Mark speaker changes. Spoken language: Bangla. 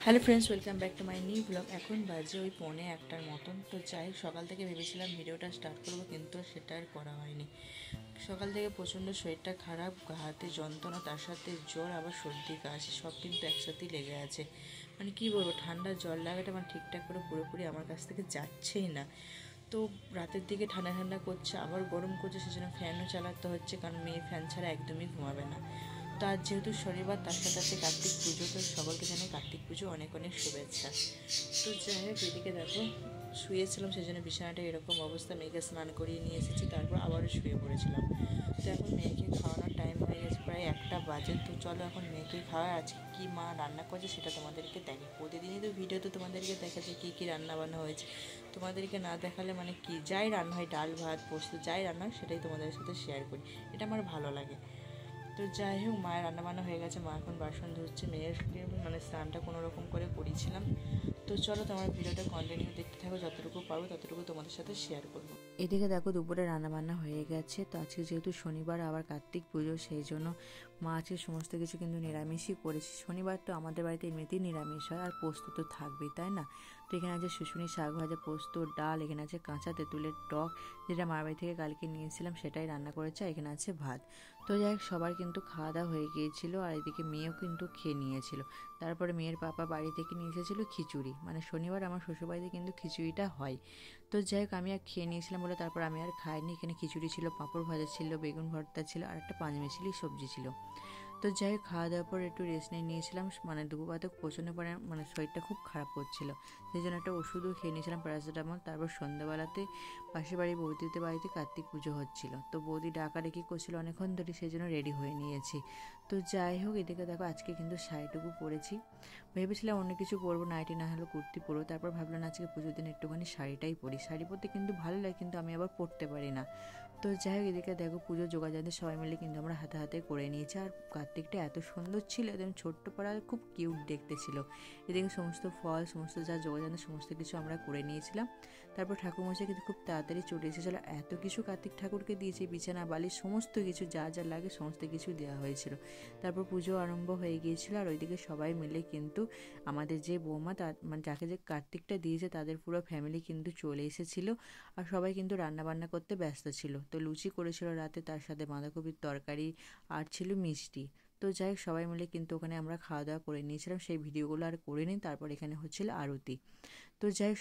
Speaker 1: Hello friends, welcome back to my new blog. এখন বাজে ওই 1:45টার মতন। তো যাই সকাল থেকে ভেবেছিলাম ভিডিওটা স্টার্ট করবো, কিন্তু সেটা আর করা হয়নি। সকাল থেকে প্রচণ্ড শরীরটা খারাপ, হাতে যন্ত্রণা, তার সাথে জ্বর, আবার সর্দি কাশ সব কিন্তু একসাথেই লেগে আছে। মানে কী বলবো, ঠান্ডা জল লাগাটা মানে ঠিকঠাক করে পুরোপুরি আমার কাছ থেকে যাচ্ছেই না। তো রাতের দিকে ঠান্ডা ঠান্ডা করছে, আবার গরম করছে, সেজন্য ফ্যানও চালাতে হচ্ছে, কারণ মেয়ে ফ্যান ছাড়া একদমই ঘুমাবে না। তো আজ যেহেতু শনিবার, তার সাথে আছে কার্তিক পুজো, তো সকলকে জানাই কার্তিক পুজো অনেক অনেক শুভেচ্ছা। তো যাই হোক, এদিকে দেখো শুয়েছিলাম, সেই জন্য বিছানাটা এরকম অবস্থা। মেয়েকে স্নান করিয়ে নিয়ে এসেছি, তারপর আবারও শুয়ে পড়েছিলাম। তো এখন মেয়েকে খাওয়ানোর টাইম হয়ে গেছে, প্রায় 1টা বাজে। তো চলো এখন মেয়েকে খাওয়া। আজকে কী মা রান্না করছে সেটা তোমাদেরকে দেখে। প্রতিদিনই তো ভিডিওতে তোমাদেরকে দেখা যায় কী কী রান্না বান্না হয়েছে। তোমাদেরকে না দেখালে মানে কি, যাই রান্না হয়, ডাল ভাত পোস্ত যাই রান্না হয়, সেটাই তোমাদের সাথে শেয়ার করি। এটা আমার ভালো লাগে। তো যাই হোক, মায়ের রান্নাবান্না হয়ে গেছে, মা এখন বাসন ধুচ্ছে। মেয়েরকে মানে স্নানটা কোনো রকম করে করিয়েছিলাম। তো চলো তোমার ভিডিওটা কন্টিনিউ দেখতে থাকো, যতটুকু পারবো ততটুকু তোমাদের সাথে শেয়ার করবো। এদিকে দেখো দুপুরে রান্নাবান্না হয়ে গেছে। তো আজকে যেহেতু শনিবার, আবার কার্তিক পুজো, সেই জন্য মা আজকে সমস্ত কিছু কিন্তু নিরামিষই করেছি। শনিবার তো আমাদের বাড়িতে এমনিতেই নিরামিষ হয়, আর পোস্ত তো থাকবেই, তাই না? তো এখানে আছে শুশুনি শাক ভাজা, পোস্ত, ডাল, এখানে আছে কাঁচা তেঁতুলের টক, যেটা মার বাড়ি থেকে কালকে নিয়েছিলাম, সেটাই রান্না করেছে। এখানে আছে ভাত। তো যাই হোক, সবার কিন্তু খাওয়া দাওয়া হয়ে গিয়েছিল, আর এদিকে মেয়েও কিন্তু খেয়ে নিয়েছিল। তারপরে মেয়ের পাপা বাড়ি থেকে নিয়ে এসেছিলো খিচুড়ি। মানে শনিবার আমার শ্বশুরবাড়িতে কিন্তু খিচুড়িটা হয়। তো যাই হোক, আমি আর খেয়ে নিয়েছিলাম বলে তারপর আমি আর খাইনি। এখানে খিচুড়ি ছিল, পাঁপড় ভাজা ছিল, বেগুন ভর্তা ছিল, আর একটা পাঁচমিশালি সবজি ছিল। তো যাই হোক, খাওয়া দাওয়ার পর একটু রেস্ট নিয়েছিলাম। মানে দুপুরবেলাতে প্রচণ্ড মানে শরীরটা খুব খারাপ করছিল, সেই জন্য একটা ওষুধও খেয়ে নিয়েছিলাম, প্যারাসিটামল। তারপর সন্ধ্যাবেলাতে পাশের বাড়ির বৌদিদের বাড়িতে কার্তিক পুজো হচ্ছিল। তো বৌদি ডাকাডাকি করছিল অনেকক্ষণ ধরে, সেই জন্য রেডি হয়ে নিয়েছি। তো যাই হোক, এদিকে দেখো আজকে কিন্তু শাড়িটুকু পরেছি। ভেবেছিলাম অন্য কিছু পরবো, নাইটি না হলে কুর্তি পরবো। তারপর ভাবলাম আজকে পুজোর দিন একটুখানি শাড়িটাই পরি। শাড়ি পরতে কিন্তু ভালো লাগে, কিন্তু আমি আবার পরতে পারি না। তো যাই হোক, এদিকে দেখো পুজোর যোগাযোগ সবাই মিলে কিন্তু আমরা হাতে হাতে করে নিয়েছি। আর কার্তিকটা এত সুন্দর ছিল, একদম ছোট্ট পাড়া, খুব কিউট দেখতে ছিল। এদিকে সমস্ত ফল, সমস্ত যা যোগাযোগ, সমস্ত কিছু আমরা করে নিয়েছিলাম। তারপর ঠাকুরমশাই কিন্তু খুব তাড়াতাড়ি চলে এসেছিলো। এত কিছু কার্তিক ঠাকুরকে দিয়েছে, বিছানা বালি সমস্ত কিছু যা যা লাগে সমস্ত কিছু দেওয়া হয়েছিল। তারপর পুজো আরম্ভ হয়ে গিয়েছিল। আর ওইদিকে সবাই মিলে কিন্তু আমাদের যে বৌমা, তার মানে যাকে যে কার্তিকটা দিয়েছে, তাদের পুরো ফ্যামিলি কিন্তু চলে এসেছিলো। আর সবাই কিন্তু রান্না বান্না করতে ব্যস্ত ছিল। তো লুচি করেছিল রাতে, তার সাথে বাঁধাকপির তরকারি, আর ছিল মিষ্টি। তো যাই হোক, সবাই মিলে কিন্তু ওখানে আমরা খাওয়া দাওয়া করে নিয়েছিলাম। সেই ভিডিওগুলো আর করে নিই। তারপর এখানে হচ্ছিল আরতি। তো যাই হোক,